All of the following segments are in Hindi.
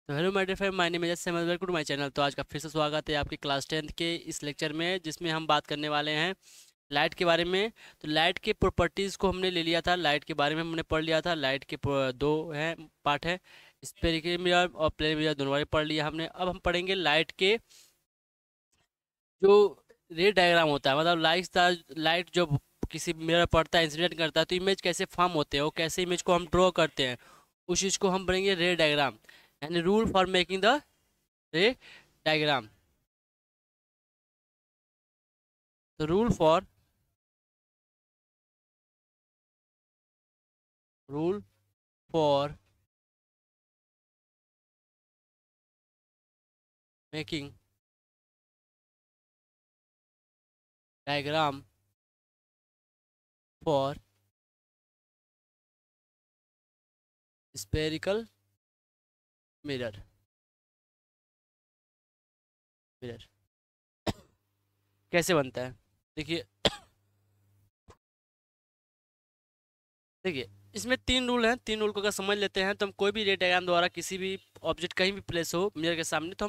तो hello my dear friend, my name is Samuel, welcome to my channel. तो आज का फिर से स्वागत है आपके क्लास 10th के इस लेक्चर में, जिसमें हम बात करने वाले हैं लाइट के बारे में। तो लाइट के प्रॉपर्टीज़ को हमने ले लिया था, लाइट के बारे में हमने पढ़ लिया था। लाइट के दो हैं पार्ट है, स्फेरिकल मिरर और प्लेन मिरर, दोनों बारे पढ़ लिया हमने। अब हम पढ़ेंगे लाइट के जो रे डायग्राम होता है, मतलब लाइट जो किसी मिरर पड़ता है, इंसिडेंट करता है, तो इमेज कैसे फॉर्म होते हैं, वो कैसे इमेज को हम ड्रॉ करते हैं, उस चीज़ को हम पढ़ेंगे रे डायग्राम, यानी rule for making the ray diagram. तो rule for making diagram for spherical mirror. Mirror कैसे बनता है, देखिए। देखिए, इसमें तीन रूल हैं। तीन रूल को अगर समझ लेते हैं तो हम कोई भी रे डायग्राम द्वारा किसी भी ऑब्जेक्ट कहीं भी प्लेस हो मिरर के सामने, तो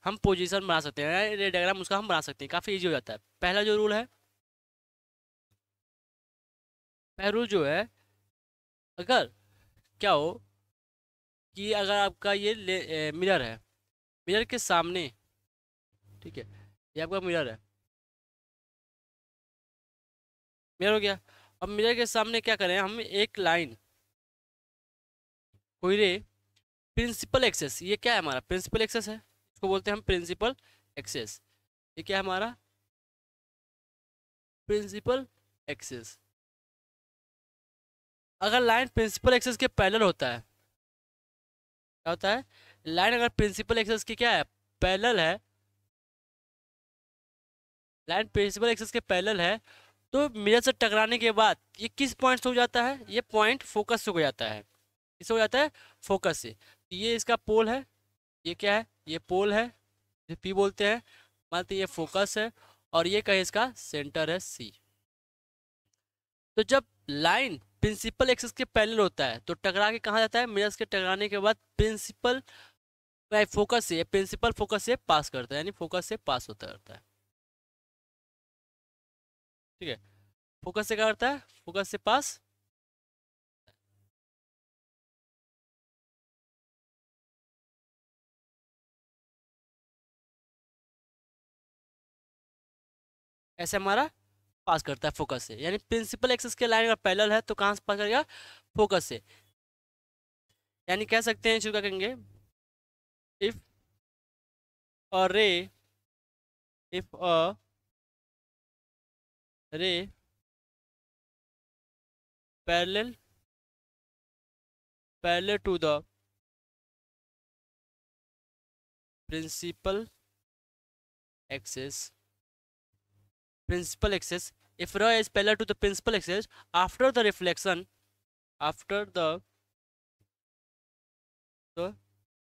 हम पोजीशन बना सकते हैं, रे डायग्राम उसका हम बना सकते हैं, काफ़ी इजी हो जाता है। पहला जो रूल है, पहला रूल जो है, अगर क्या हो कि अगर आपका ये मिरर है, मिरर के सामने, ठीक है, ये आपका मिरर है, मिरर हो गया। अब मिरर के सामने क्या करें हम, एक लाइन, कोई रे, प्रिंसिपल एक्सेस, ये क्या है हमारा प्रिंसिपल एक्सेस है, इसको बोलते हैं हम प्रिंसिपल एक्सेस। ये क्या है हमारा प्रिंसिपल एक्सेस। अगर लाइन प्रिंसिपल एक्सेस के पैरेलल होता है, क्या होता है, लाइन अगर प्रिंसिपल एक्सेस की क्या है, पैरेलल है, लाइन प्रिंसिपल एक्सेस के पैरेलल है, तो मिरर से टकराने के बाद ये किस पॉइंट से हो जाता है, ये पॉइंट फोकस से हो जाता है। किससे हो जाता है, फोकस से। ये इसका पोल है, ये क्या है, ये पोल है, ये पी बोलते हैं, मानते हैं ये फोकस है, और ये कहे इसका सेंटर है सी। तो जब लाइन प्रिंसिपल एक्सिस के पैरेलल होता है तो टकरा के कहाँ जाता है, मिरर्स के टकराने के बाद प्रिंसिपल फोकस से, प्रिंसिपल फोकस से पास करता है, यानी फोकस से पास होता रहता है। ठीक है, फोकस से क्या करता है, फोकस से पास। ऐसे हमारा पास करता है फोकस से, यानी प्रिंसिपल एक्सिस के लाइन अगर पैरेलल है तो कहाँ से पास करेगा, फोकस से। यानी कह सकते हैं, इसको क्या कहेंगे, इफ अ रे, if a ray parallel parallel to the principal axis, principal axis, if ray is parallel to the principal axis, after the reflection, after the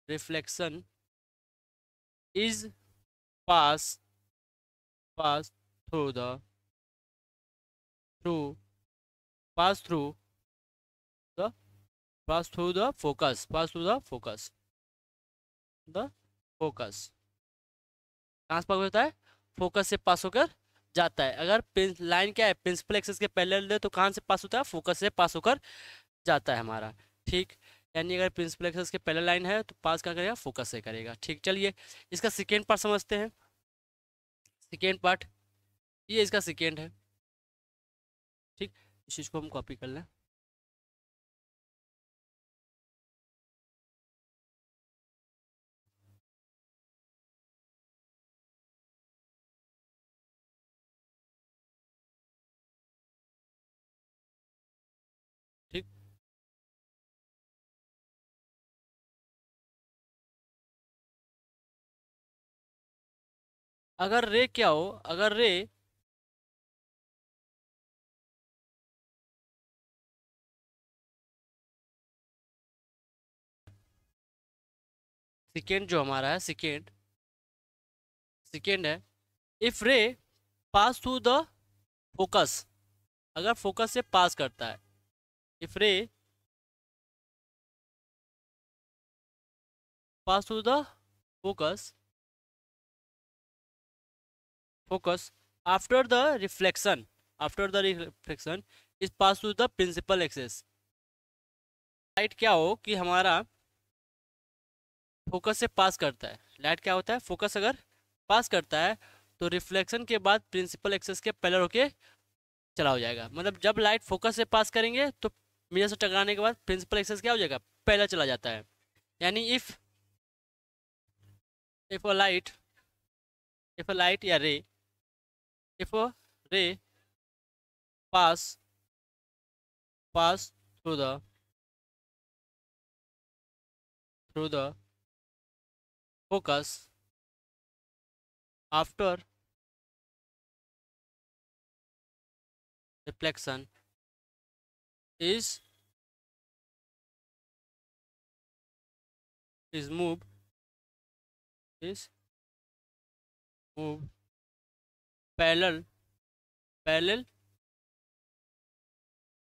reflection is pass pass through the through pass through the pass through the focus कहाँ से पास होता है, फोकस से पास होकर जाता है। अगर लाइन क्या है, प्रिंसिपल एक्सिस के पैरेलल है, तो कहाँ से पास होता है, फोकस से पास होकर जाता है हमारा। ठीक, यानी अगर प्रिंसिपल एक्सिस के पैरेलल लाइन है तो पास क्या करेगा, फोकस से करेगा। ठीक, चलिए इसका सेकेंड पार्ट समझते हैं। सेकेंड पार्ट, ये इसका सेकेंड है। ठीक, इस चीज़ को हम कॉपी कर लें। ठीक, अगर रे क्या हो, अगर रे सेकेंड जो हमारा है, सेकेंड सेकेंड है, इफ रे पास थ्रू द फोकस, अगर फोकस से पास करता है, इफ रे pass through the focus focus after the reflection is passed through the principal axis. Light क्या हो कि हमारा फोकस से पास करता है, लाइट क्या होता है, फोकस अगर पास करता है तो रिफ्लेक्शन के बाद प्रिंसिपल एक्सेस के पैरेलल होके चला हो जाएगा। मतलब जब लाइट फोकस से पास करेंगे तो मिरर से टकराने के बाद प्रिंसिपल एक्सेस क्या हो जाएगा, पैरेलल चला जाता है। यानी इफ अ लाइट या रे if a ray pass through the focus after reflection is is moved is moved parallel parallel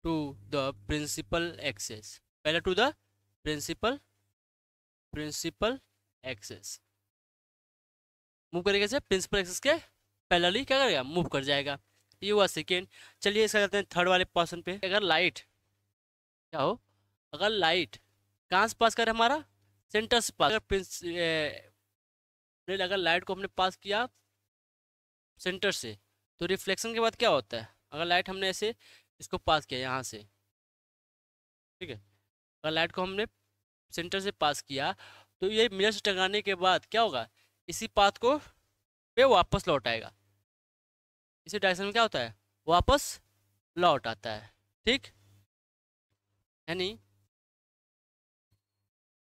to the principal axis, parallel to the principal axis move करेगा से प्रिंसिपल एक्सिस के पैरेलली क्या करेगा, मूव कर जाएगा। ये हुआ सेकेंड। चलिए इसका करते हैं थर्ड वाले पर्सन पे। अगर लाइट क्या हो, अगर लाइट कहाँ से पास करे, हमारा सेंटर से पास, अगर लाइट को हमने पास किया सेंटर से तो रिफ्लेक्शन के बाद क्या होता है, अगर लाइट हमने ऐसे इसको पास किया यहाँ से, ठीक है, अगर लाइट को हमने सेंटर से पास किया तो ये मिरर से टकराने के बाद क्या होगा, इसी पाथ को पे वापस लौट आएगा, इसी डायरेक्शन में क्या होता है, वापस लौट आता है। ठीक, यानी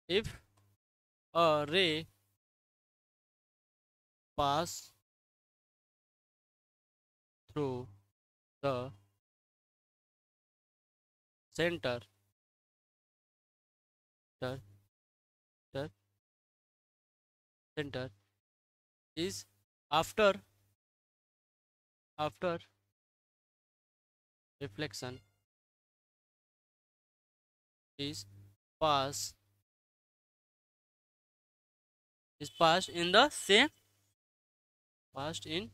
इफ अ रे pass through the centre center is after reflection is passed in the same passed in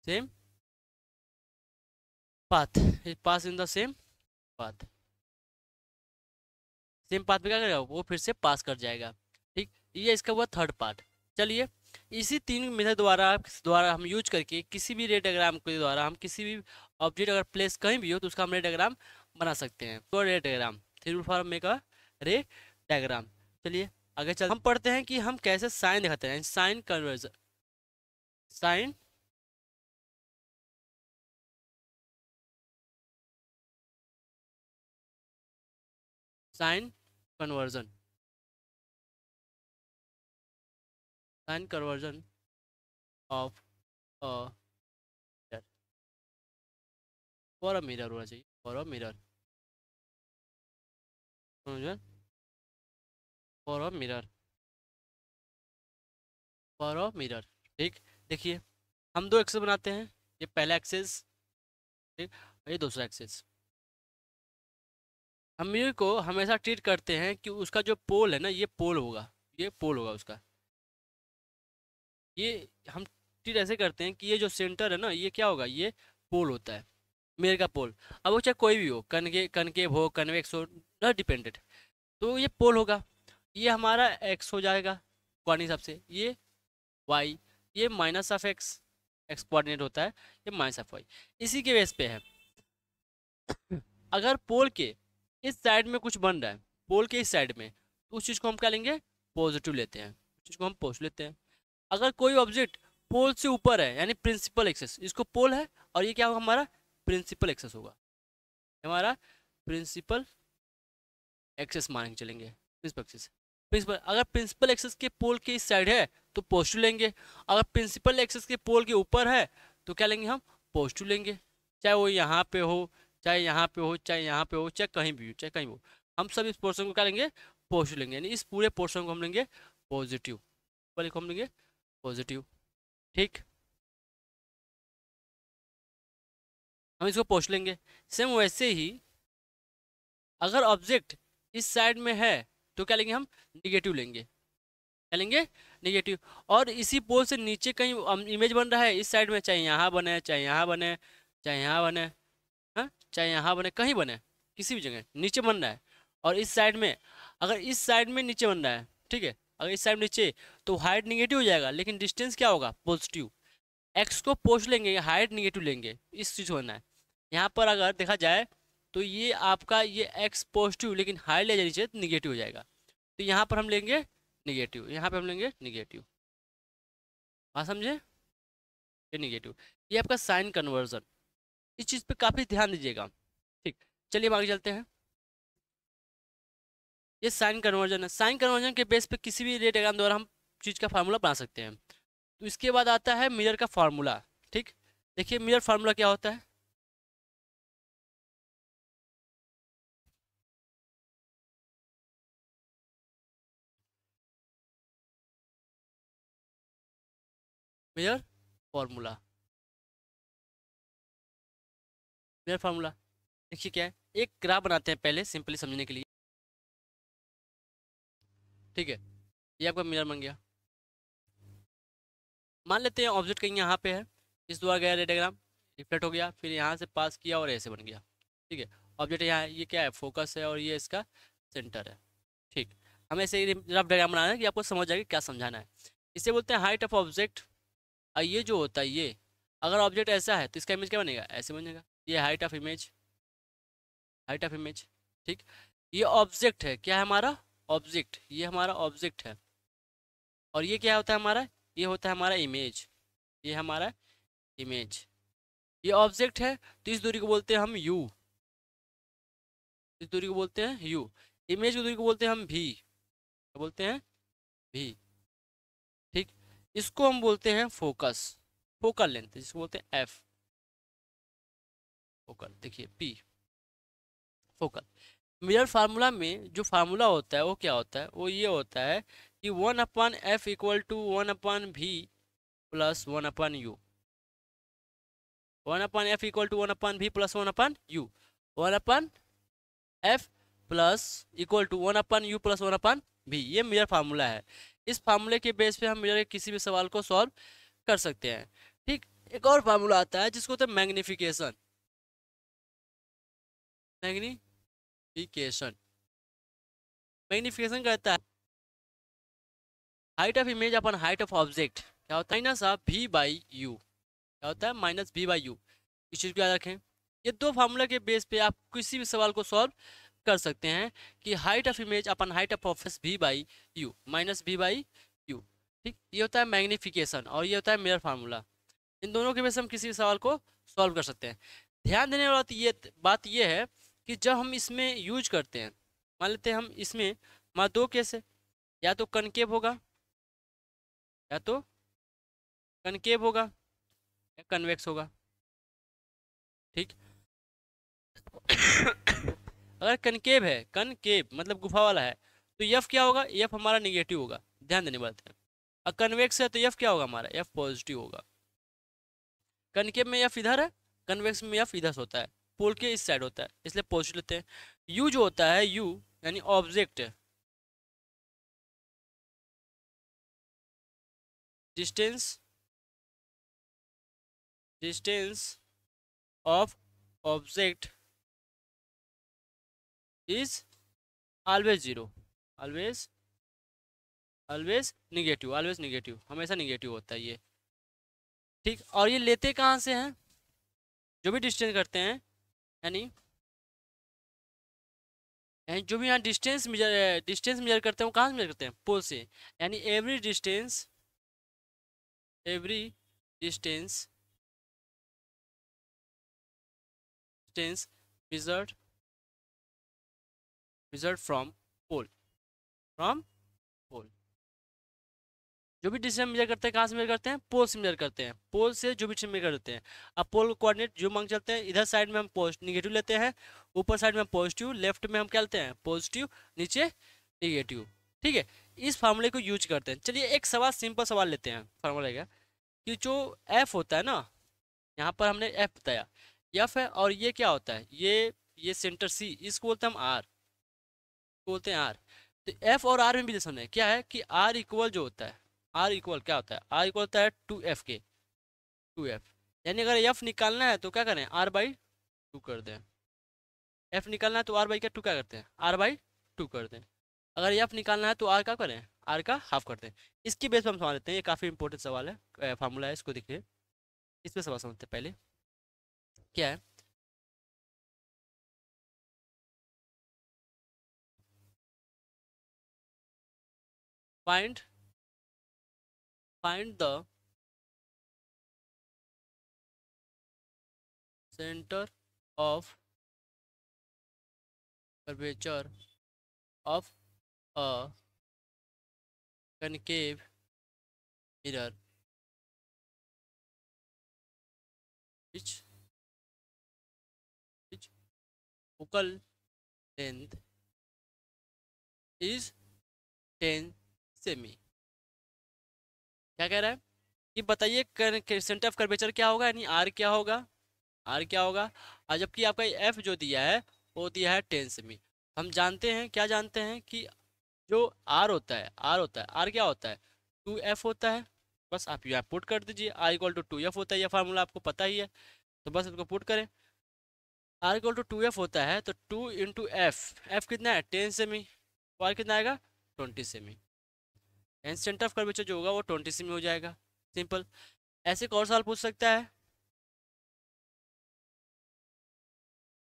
same path, is passed in the same path, same path पे क्या करेगा, वो फिर से पास कर जाएगा। ठीक, ये इसका हुआ थर्ड पार्ट। चलिए इसी तीन मेथड द्वारा हम यूज करके किसी भी रे डायग्राम के द्वारा हम किसी भी ऑब्जेक्ट अगर प्लेस कहीं भी हो तो उसका हम रे डायग्राम बना सकते हैं। तो रे diagram, three rule for make a रे डायग्राम। चलिए आगे चल, हम पढ़ते हैं कि हम कैसे साइन दिखाते हैं, sign convention, sign sign convention sign convention of a for a mirror होना चाहिए, for a mirror, for a mirror, for a mirror. ठीक, देखिए हम दो एक्सेस बनाते हैं, ये पहला एक्सेस, ठीक, और ये दूसरा एक्सेस। हम मिरर को हमेशा ट्रीट करते हैं कि उसका जो पोल है ना, ये पोल होगा, ये पोल होगा उसका, ये हम ट्रीट ऐसे करते हैं कि ये जो सेंटर है ना, ये क्या होगा, ये पोल होता है, मिरर का पोल। अब वो चाहे कोई भी हो, कनकेव हो, कन्वेक्स हो, नॉट डिपेंडेंट, तो ये पोल होगा। ये हमारा एक्स हो जाएगा कोऑर्डिनेट हिसाब से, ये वाई, ये minus of x, x coordinate होता है, ये माइनस ऑफ वाई, इसी के बेस पे है। अगर पोल के इस साइड में कुछ बन रहा है, पोल के इस साइड में, तो उस चीज़ को हम क्या लेंगे, पॉजिटिव लेते हैं, उस चीज़ को हम पॉजिटिव लेते हैं। अगर कोई ऑब्जेक्ट पोल से ऊपर है, यानी प्रिंसिपल एक्सेस, इसको पोल है और ये क्या होगा, हमारा प्रिंसिपल एक्सेस होगा, हमारा प्रिंसिपल एक्सेस मान के चलेंगे, प्रिंसिपल एक्सेस। प्रिंसिपल, अगर प्रिंसिपल एक्सेस के पोल के इस साइड है तो पॉजिटिव लेंगे, अगर प्रिंसिपल एक्सेस के पोल के ऊपर है तो क्या लेंगे, हम पॉजिटिव लेंगे, चाहे वो यहाँ पे हो, चाहे यहाँ पे हो, चाहे यहाँ पे हो, चाहे कहीं भी हो, चाहे कहीं हो, हम सब इस पोर्शन को क्या लेंगे, पॉजिटिव लेंगे, यानी इस पूरे पोर्शन को हम लेंगे पॉजिटिव, वाले को हम लेंगे पॉजिटिव। ठीक, हम इसको पॉजिटिव लेंगे। सेम वैसे ही अगर ऑब्जेक्ट इस साइड में है तो क्या लेंगे हम, निगेटिव लेंगे, क्या लेंगे, निगेटिव। और इसी पोल से नीचे कहीं इमेज बन रहा है इस साइड में, चाहे यहाँ बने, चाहे यहाँ बने, चाहे यहाँ बने, हाँ चाहे यहाँ बने, कहीं बने, किसी भी जगह नीचे बन रहा है। और इस साइड में, अगर इस साइड में नीचे बन रहा है, ठीक है, अगर इस साइड नीचे, तो हाइट निगेटिव हो जाएगा, लेकिन डिस्टेंस क्या होगा, पॉजिटिव। एक्स को पोस्ट लेंगे, हाइट निगेटिव लेंगे, इस चीज़ होना है। यहाँ पर अगर देखा जाए तो ये आपका ये एक्स पॉजिटिव, लेकिन हाइट ले जाए नीचे तो निगेटिव हो जाएगा। तो यहाँ पर हम लेंगे निगेटिव, यहाँ पे हम लेंगे निगेटिव। हाँ समझे, ये निगेटिव। ये आपका साइन कन्वर्जन, इस चीज़ पे काफ़ी ध्यान दीजिएगा। ठीक, चलिए हम आगे चलते हैं। ये साइन कन्वर्जन है, साइन कन्वर्जन के बेस पे किसी भी रे डायग्राम द्वारा हम चीज़ का फार्मूला बना सकते हैं। तो इसके बाद आता है मिरर का फार्मूला। ठीक, देखिए मिरर फार्मूला क्या होता है। मिरर फार्मूला, मिरर फार्मूला देखिए क्या है। एक ग्राफ बनाते हैं पहले सिंपली समझने के लिए। ठीक है, ये आपका मिरर बन गया। मान लेते हैं ऑब्जेक्ट कहीं यहाँ पे है, इस द्वारा गया रे डायग्राम, रिफ्लेक्ट हो गया, फिर यहाँ से पास किया और ऐसे बन गया। ठीक है, ऑब्जेक्ट यहाँ है, ये क्या है, फोकस है, और ये इसका सेंटर है। ठीक, हमें ऐसे ही रफ डायग्राम बनाना है कि आपको समझ जाएगा क्या समझाना है। इसे बोलते हैं हाइट ऑफ ऑब्जेक्ट। और ये जो होता है, ये अगर ऑब्जेक्ट ऐसा है तो इसका इमेज क्या बनेगा, ऐसे बनेगा। ये height of image, height of image. ठीक, ये ऑब्जेक्ट है, क्या है हमारा, ऑब्जेक्ट, ये हमारा ऑब्जेक्ट है। और ये क्या होता है हमारा, ये होता है हमारा इमेज, ये हमारा इमेज। ये ऑब्जेक्ट है तो इस दूरी को बोलते हैं हम यू, इस दूरी को बोलते हैं यू। इमेज की दूरी को बोलते हैं हम भी, क्या बोलते हैं, भी। ठीक, इसको हम बोलते हैं फोकस, फोकल लेंथ, जिसको बोलते हैं एफ, फोकल। देखिए पी, फोकल। मिरर फार्मूला में जो फार्मूला होता है वो क्या होता है, वो ये होता है कि 1/f equal to 1/v plus 1/u। 1/f equal to 1/v plus 1/u। 1/f plus equal to 1/u plus 1/v, ये मिरर फार्मूला है। इस फार्मूले के बेस पे हम मिरर के किसी भी सवाल को सॉल्व कर सकते हैं। ठीक, एक और फार्मूला आता है जिसको होता है मैग्निफिकेशन, मैग्निफिकेशन। मैग्निफिकेशन कहता है height of image upon height of object, क्या होता है, minus of v by you, क्या होता है, माइनस v बाई यू। इस चीज़ को याद रखें। ये दो फार्मूला के बेस पे आप किसी भी सवाल को सॉल्व कर सकते हैं कि height of image upon height of office v by you minus v by you. ठीक, ये होता है मैग्निफिकेशन और ये होता है मिरर फार्मूला। इन दोनों के बेस हम किसी भी सवाल को सॉल्व कर सकते हैं। ध्यान देने वाला बात ये है कि जब हम इसमें यूज करते हैं, मान लेते हैं हम इसमें, हमारा दो केस है, या तो कनकेव होगा, या तो कनकेव होगा, या कन्वेक्स होगा। ठीक अगर कनकेव है, कनकेव मतलब गुफा वाला है, तो यफ क्या होगा, यफ हमारा निगेटिव होगा, ध्यान देने वाला है। और कन्वेक्स है तो यफ क्या होगा हमारा, यफ पॉजिटिव होगा। कनकेव में यफ इधर है, कन्वेक्स में यफ इधर होता है, पोल के इस साइड होता है, इसलिए पॉजिटिव लेते हैं। यू जो होता है, यू यानी object, distance, distance of object is always zero, always, always negative, always negative, हमेशा निगेटिव होता है ये। ठीक, और ये लेते कहाँ से हैं, जो भी डिस्टेंस करते हैं, यानी जो भी यहाँ डिस्टेंस मेजर करते हैं, वो कहाँ से मेजर करते हैं, पोल से। यानी every distance, every distance, distance measured, measured from pole, from pole. जो भी डिस्टेंस मेजर करते हैं कहाँ से मेजर करते हैं, पोल से मेजर करते हैं, पोल से जो भी डिस्टेंस मेजर करते हैं। अब पोल कोऑर्डिनेट जो मांग चलते हैं, इधर साइड में हम निगेटिव लेते हैं, ऊपर साइड में हम पॉजिटिव, लेफ्ट में हम क्या लेते हैं, पॉजिटिव, नीचे निगेटिव। ठीक है, इस फार्मूले को यूज करते हैं। चलिए एक सवाल, सिंपल सवाल लेते हैं। फार्मूला क्या कि जो एफ होता है ना, यहाँ पर हमने एफ बताया, एफ है, और ये क्या होता है, ये सेंटर सी, इसको बोलते हैं हम आर, बोलते हैं आर। तो एफ और आर में भी रिलेशन है, क्या है कि आर इक्वल जो होता है, आर इक्वल क्या होता है, आर इक्वल होता है 2f के, 2f। यानी अगर एफ निकालना है तो क्या करें, आर बाई 2 कर दें। एफ निकालना है तो आर बाई क्या 2 क्या करते हैं, आर बाई 2 कर दें। अगर एफ निकालना है तो आर क्या करें, आर का हाफ करते हैं। इसकी बेस पर हम समझ लेते हैं, ये काफ़ी इंपॉर्टेंट सवाल है, फार्मूला है, इसको देखिए। इस पे सवाल समझते हैं पहले, क्या है। Find find the centre of curvature of a concave mirror which which focal length is 10 semi. क्या कह रहा है कि बताइए सेंटर ऑफ कर्वेचर क्या होगा, यानी आर क्या होगा, आर क्या होगा। और जबकि आपका एफ जो दिया है वो दिया है 10 सेमी। हम जानते हैं, क्या जानते हैं कि जो आर होता है, आर क्या होता है, 2f होता है। बस आप यहाँ पुट कर दीजिए, आर इक्वल टू 2f होता है, यह फार्मूला आपको पता ही है, तो बस इसको पुट करें। आर इक्वल टू 2f होता है तो 2 इंटू एफ कितना है 10 सेमी, तो आर कितना आएगा 20 semi. And centre of curvature जो होगा वो 20 सेमी हो जाएगा, सिंपल। ऐसे एक और सवाल पूछ सकता है,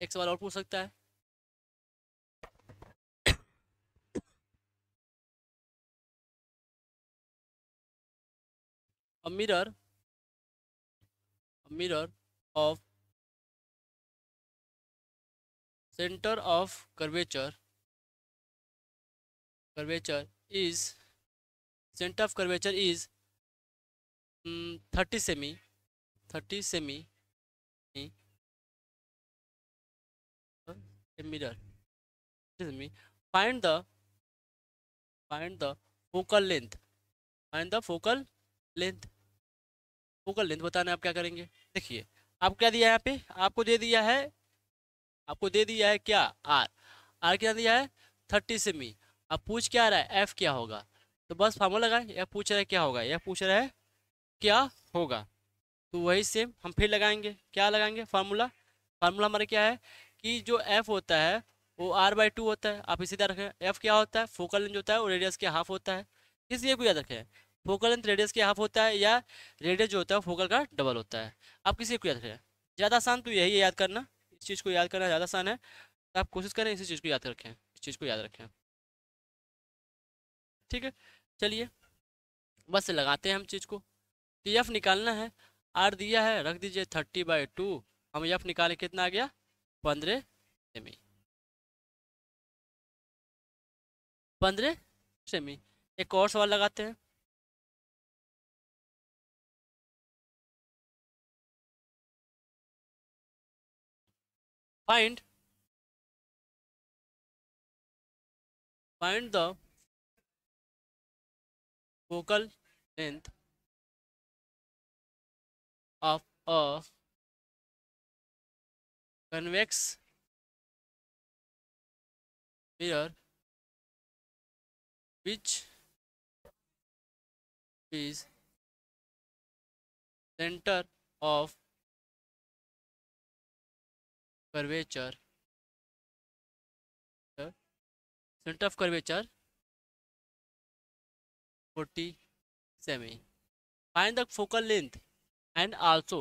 एक सवाल और पूछ सकता है। a mirror a mirror of center of curvature is center of curvature is 30 semi, 30 semi a mirror, 30 semi. find the find the focal length, find the focal length, focal length बताना है। आप क्या करेंगे, देखिए आपको क्या दिया है यहाँ पे, आपको दे दिया है क्या, आर, आर क्या दिया है 30 सेमी। अब पूछ क्या रहा है, एफ क्या होगा, तो बस फार्मूला लगाए, यह पूछ रहा है क्या होगा, यह पूछ रहा है क्या होगा, तो वही सेम हम फिर लगाएंगे, क्या लगाएंगे फार्मूला, फार्मूला हमारा क्या है कि जो एफ होता है वो आर बाई 2 होता है। आप इसी तरह रखें, एफ क्या होता है, फोकल लेंथ जो होता है वो रेडियस के हाफ होता है, इसलिए को याद रखें, फोकल लेंथ रेडियस के हाफ होता है, या रेडियस जो होता है वो फोकल का डबल होता है। आप किसी को याद रखें, ज़्यादा आसान तो यही है याद करना, इस चीज़ को याद करना ज़्यादा आसान है, तो आप कोशिश करें इसी चीज़ को याद रखें, इस चीज़ को याद रखें, ठीक है। चलिए बस लगाते हैं हम चीज़ को, तो एफ निकालना है, आर दिया है रख दीजिए 30/2, हम एफ निकाले कितना आ गया 15 सेमी, 15 सेमी। एक और सवाल लगाते हैं, find find the focal length of a convex mirror which is center of curvature, center of curvature 40 semi। Find the focal length and also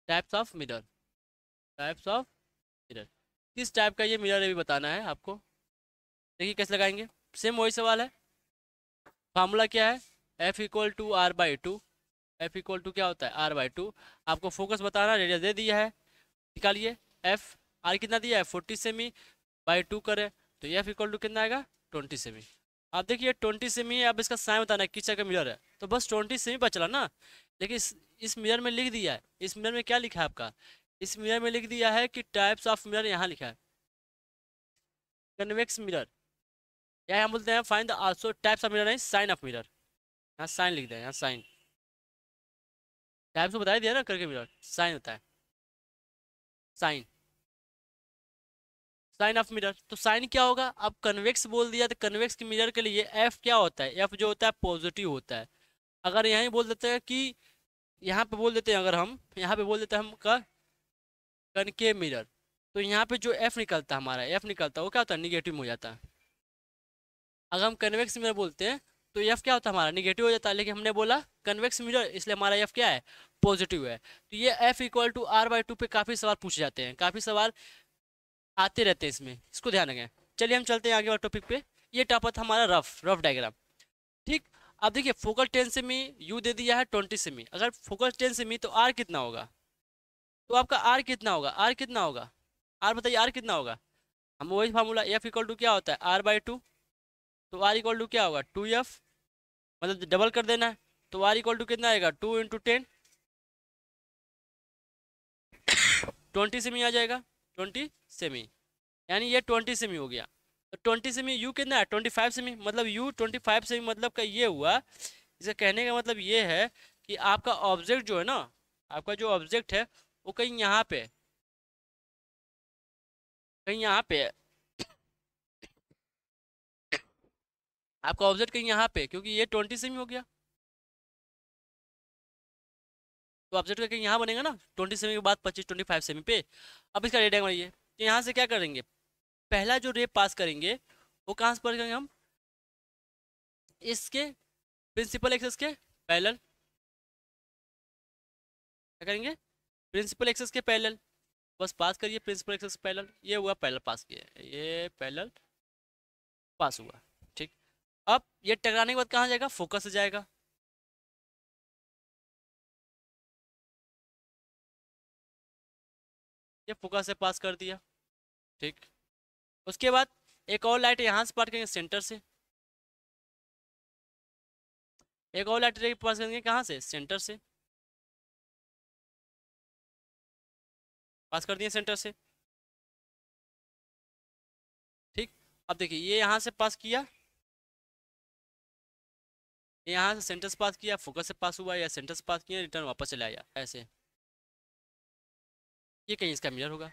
types of mirror, types of mirror। किस टाइप का ये मिरर है भी बताना है आपको। देखिए कैसे लगाएंगे, सेम वही सवाल है, फार्मूला क्या है, F equal to R by two, F equal to क्या होता है आर बाई टू। आपको फोकस बताना, रेडियस दे दिया है, निकालिए। एफ आर कितना दिया है 40 सेमी, बाई 2 करें तो एफ इक्वल टू कितना आएगा 20 सेमी। आप देखिए 20 सेमी है, अब इसका साइन बताना है किस तरह का मिरर है, तो बस 20 सेमी बचला ना। लेकिन इस मिरर में लिख दिया है, इस मिरर में क्या लिखा है आपका, इस मिरर में लिख दिया है कि टाइप्स ऑफ मिरर, यहाँ लिखा है कन्वेक्स मिरर, या हम बोलते हैं find the also types of mirror, नहीं साइन ऑफ मिरर, यहाँ साइन लिख दें, यहाँ साइन, टाइप्स को बता दिया ना करके मिरर साइन होता है, साइन, साइन ऑफ मिरर। तो साइन क्या होगा, अब कन्वेक्स बोल दिया तो कन्वेक्स की मिरर के लिए एफ क्या होता है, एफ जो होता है पॉजिटिव होता है। अगर यहीं बोल देते हैं कि यहाँ पे बोल देते हैं, अगर हम यहाँ पे बोल देते हैं हम का कनकेव मिरर, तो यहाँ पे जो एफ निकलता है हमारा, एफ निकलता है वो क्या होता है, निगेटिव हो जाता है। अगर हम कन्वेक्स मिरर बोलते हैं तो एफ क्या होता है हमारा, निगेटिव हो जाता है। लेकिन हमने बोला कन्वेक्स मिरर, इसलिए हमारा एफ क्या है, पॉजिटिव है। तो ये F equal to R by two पे काफी सवाल पूछे जाते हैं, काफी सवाल आते रहते हैं इसमें, इसको ध्यान रखें। चलिए हम चलते हैं आगे वाले टॉपिक पे। ये टॉपिक था हमारा रफ रफ डायग्राम, ठीक। अब देखिए फोकल 10 सेमी, यू दे दिया है 20 सेमी। अगर फोकल 10 सेमी तो आर कितना होगा, तो आपका आर कितना होगा, आर कितना होगा, आर बताइए आर कितना होगा। हम वही फार्मूला, एफ इक्वल टू क्या होता है, आर बाई टू। तो आर इक्वल टू क्या होगा, 2f, मतलब डबल कर देना है। तो आर इक्वल टू कितना आएगा, 2 × 10, 20 सेमी आ जाएगा, 20 सेमी, यानी ये 20 सेमी हो गया। तो 20 सेमी, यू कितना है 25 सेमी, मतलब यू 25 सेमी, मतलब का ये हुआ, इसे कहने का मतलब ये है कि आपका ऑब्जेक्ट जो है ना, आपका जो ऑब्जेक्ट है वो कहीं यहाँ पे, कहीं यहाँ पे है। आपका ऑब्जेक्ट कहीं यहाँ पे, क्योंकि ये 20 सेमी हो गया, तो ऑब्जेक्ट का कहीं यहाँ बनेगा ना 20 सेमी के बाद 25 सेमी पे। अब इसका रेडियन बनाइए, तो यहाँ से क्या करेंगे, पहला जो रे पास करेंगे वो कहाँ से पास करेंगे हम, इसके प्रिंसिपल एक्सेस के पैरेलल, क्या करेंगे, प्रिंसिपल एक्सेस के पैरेलल, बस पास करिए प्रिंसिपल एक्सेस पैरेलल। ये हुआ पैरेलल पास किया, ये पैरेलल पास हुआ, ठीक। अब ये टकराने के बाद कहाँ जाएगा, फोकस से जाएगा। ये फोकस से पास कर दिया, ठीक। उसके बाद एक और लाइट यहाँ से पास करेंगे सेंटर से, एक और लाइट पास करेंगे कहाँ से, सेंटर से, पास कर दिए सेंटर से, ठीक। अब देखिए ये यहाँ से पास किया, ये यहाँ से सेंटर से पास किया, फोकस से पास हुआ, या सेंटर से पास किया, रिटर्न वापस चला आया ऐसे। ये कहीं इसका मिरर होगा।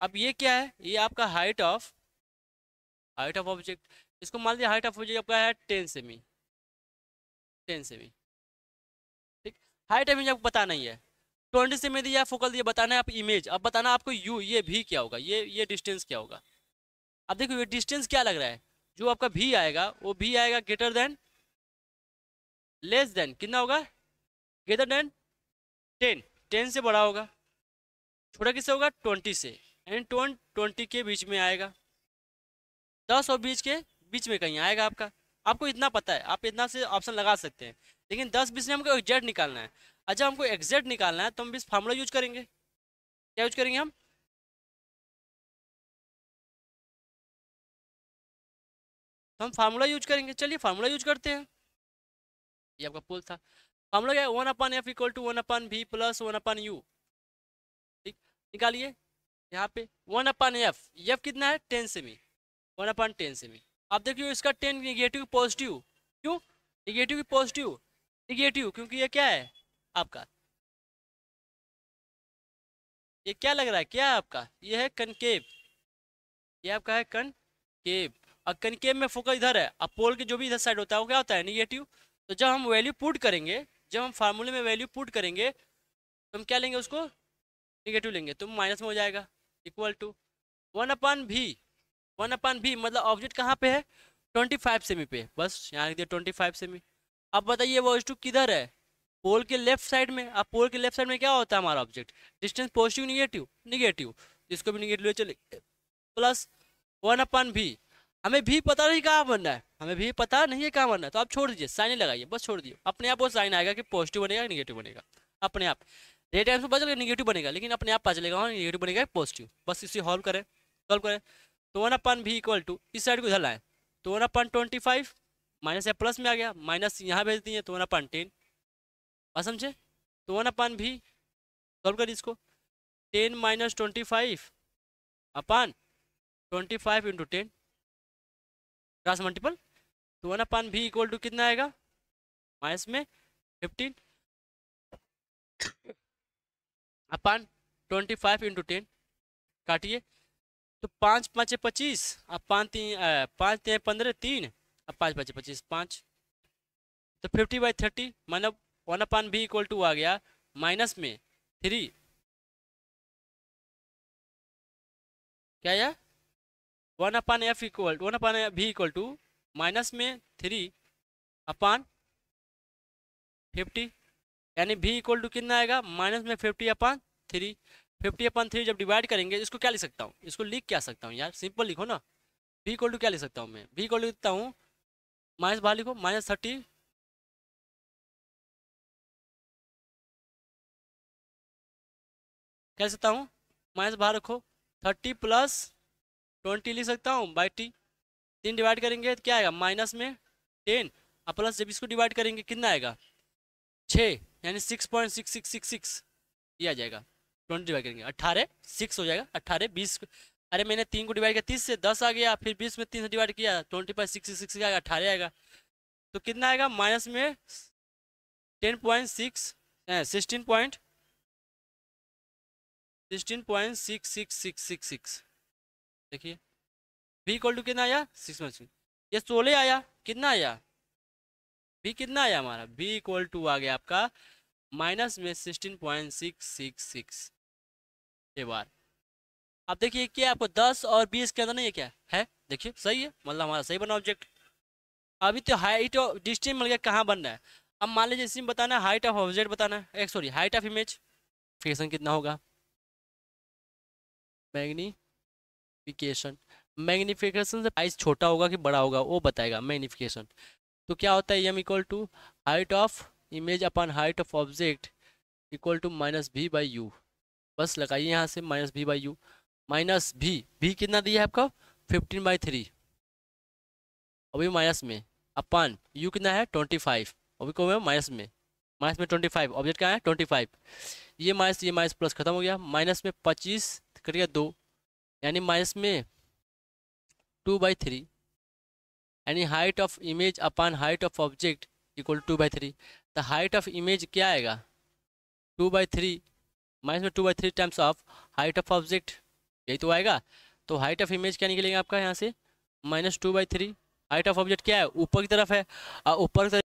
अब ये क्या है, ये आपका हाइट ऑफ ऑब्जेक्ट, इसको मान लिया हाइट ऑफ ऑब्जेक्ट आपका है 10 सेमी, 10 सेमी, ठीक। हाइट ऑफ आपको पता नहीं है, 20 सेमी दिया फोकल दिया, बताना है आप इमेज, अब बताना आपको यू, ये भी क्या होगा, ये डिस्टेंस क्या होगा। अब देखो ये डिस्टेंस क्या लग रहा है, जो आपका भी आएगा वो भी आएगा ग्रेटर देन, लेस देन, कितना होगा, ग्रेटर देन 10, 10 से बड़ा होगा, छोटा किससे होगा 20 से, एंड 20 के बीच में आएगा, 10 और 20 के बीच में कहीं आएगा आपका। आपको इतना पता है, आप इतना से ऑप्शन लगा सकते हैं, लेकिन 10 20 में हमको एग्जैक्ट निकालना है। अच्छा हमको एग्जैक्ट निकालना है तो हम इस फार्मूला यूज करेंगे, क्या यूज करेंगे हम, तो हम फार्मूला यूज करेंगे। चलिए फार्मूला यूज करते हैं, ये आपका पुल था। फार्मूला क्या है, 1/f equal to 1/v plus 1/u, ठीक। निकालिए यहाँ पे 1/f, एफ कितना है 10 सेमी, 1/10 सेमी। आप देखिए इसका 10 निगेटिव पॉजिटिव, क्यों निगेटिव की पॉजिटिव, निगेटिव क्योंकि ये क्या है आपका, ये क्या लग रहा है, क्या है आपका, ये है कनकेव, ये आपका है कनकेव। और कनकेव में फोकस इधर है, अब पोल के जो भी इधर साइड होता है वो क्या होता है, निगेटिव। तो जब हम वैल्यू पुट करेंगे, जब हम फार्मूले में वैल्यू पुट करेंगे तो हम क्या लेंगे, उसको निगेटिव लेंगे, तो माइनस में हो जाएगा, इक्वल टू 1/v, 1/v मतलब ऑब्जेक्ट कहाँ पे है 25 सेमी पे, बस यहाँ लिख दिया 25 सेमी। अब बताइए वो टू किधर है, पोल के लेफ्ट साइड में। अब पोल के लेफ्ट साइड में क्या होता है हमारा object, distance positive negative, negative, इसको भी निगेटिव ले चले, प्लस 1/v। हमें भी पता नहीं कहाँ बनना है, हमें भी पता नहीं है कहाँ बनना है, तो आप छोड़ दीजिए, साइन लगाइए, बस छोड़ दीजिए, अपने आप वो साइन आएगा कि पॉजिटिव बनेगा निगेटिव बनेगा, अपने आप। रेट टाइम से पता चलेगा निगेटिव बनेगा, लेकिन अपने आप पता चलेगा हाँ निगेटिव बनेगा पॉजिटिव। बस इसे सॉल्व करें। तो 1/v इक्वल टू, इस साइड को इधर लाएं, तो 1/25 माइनस या प्लस में आ गया, माइनस यहाँ भेज दिए तो 1/10, बात समझे। तो 1/v सॉल्व करिए इसको, 10 माइनस 25/25 × 10, क्रॉस मल्टीपल, तो 1/v इक्वल टू कितना आएगा, माइनस में 15/25 × 10, काटिए। तो 5 5 25, अब 5 3 15 3, अब 5 5 25 5, तो 50/30 मतलब 1/v इक्वल टू आ गया माइनस में 3, क्या यार 1/f equal 1/v equal to minus में 3/50, यानी v इक्वल टू कितना आएगा माइनस में 50/3। 50/3 जब डिवाइड करेंगे, इसको क्या लिख सकता हूँ, इसको लिख क्या सकता हूँ यार, सिंपल लिखो ना। v इक्वल टू क्या लिख सकता हूँ मैं, v इक्वल टू लिखता हूँ माइनस बाहर लिखो -30, क्या लिख सकता हूँ माइनस बाहर रखो 30 + 20 लिख सकता हूँ बाई टी। 3 डिवाइड करेंगे तो क्या आएगा माइनस में 10, और प्लस जब इसको डिवाइड करेंगे कितना आएगा 6, यानी 6.6666 ये आ जाएगा। 20 डिवाइड करेंगे 18 6 हो जाएगा, 18 20, अरे मैंने 3 को डिवाइड किया 30 से 10 आ गया, फिर 20 में 3 से डिवाइड किया 20/66 आएगा 18 आएगा। तो कितना आएगा माइनस में 10.6 16.6666, देखिए v इक्वल टू कितना आया 6.6, ये 16 आया, कितना आया v कितना आया हमारा, v इक्वल टू आ गया आपका माइनस में 16.666 के बार। अब देखिए क्या आपको 10 और 20 के अंदर नहीं है, क्या है देखिए सही है, मतलब हमारा सही बना ऑब्जेक्ट। अभी तो हाइट और डिस्टेंस मिल गया कहाँ बन रहा है। अब मान लीजिए इसमें बताना है हाइट ऑफ ऑब्जेक्ट बताना है, सॉरी हाइट ऑफ इमेज, फिकेशन कितना होगा, मैग्निफिकेशन, मैग्निफिकेशन से साइज छोटा होगा कि बड़ा होगा वो बताएगा मैग्निफिकेशन। तो क्या होता है M equal to height of image upon height of object equal to -v/u, बस लगाइए यहाँ से -v/u, माइनस v कितना दिया है आपका 15/3, अभी माइनस में अपन u कितना है 25, अभी को माइनस में 25, ऑब्जेक्ट क्या है 25, ये माइनस प्लस खत्म हो गया, माइनस में 25 करिएगा 2, यानी माइनस में 2/3, यानी height of image upon height of object equal 2/3। तो हाइट ऑफ इमेज क्या आएगा 2/3, माइनस में 2/3 times of height of object, यही तो आएगा। तो हाइट ऑफ इमेज क्या निकलेगा आपका यहाँ से -2/3, हाइट ऑफ ऑब्जेक्ट क्या है ऊपर की तरफ है, और ऊपर की तरफ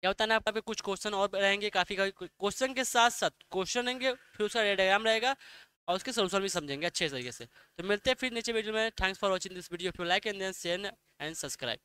क्या होता है ना, आपका कुछ क्वेश्चन और रहेंगे, काफ़ी क्वेश्चन के साथ साथ क्वेश्चन रहेंगे, फिर उसका डायग्राम रहेगा और उसके सोल्यूशन भी समझेंगे अच्छे तरीके से। तो मिलते हैं फिर नीचे वीडियो में। Thanks for watching this video, if you like and then share and subscribe.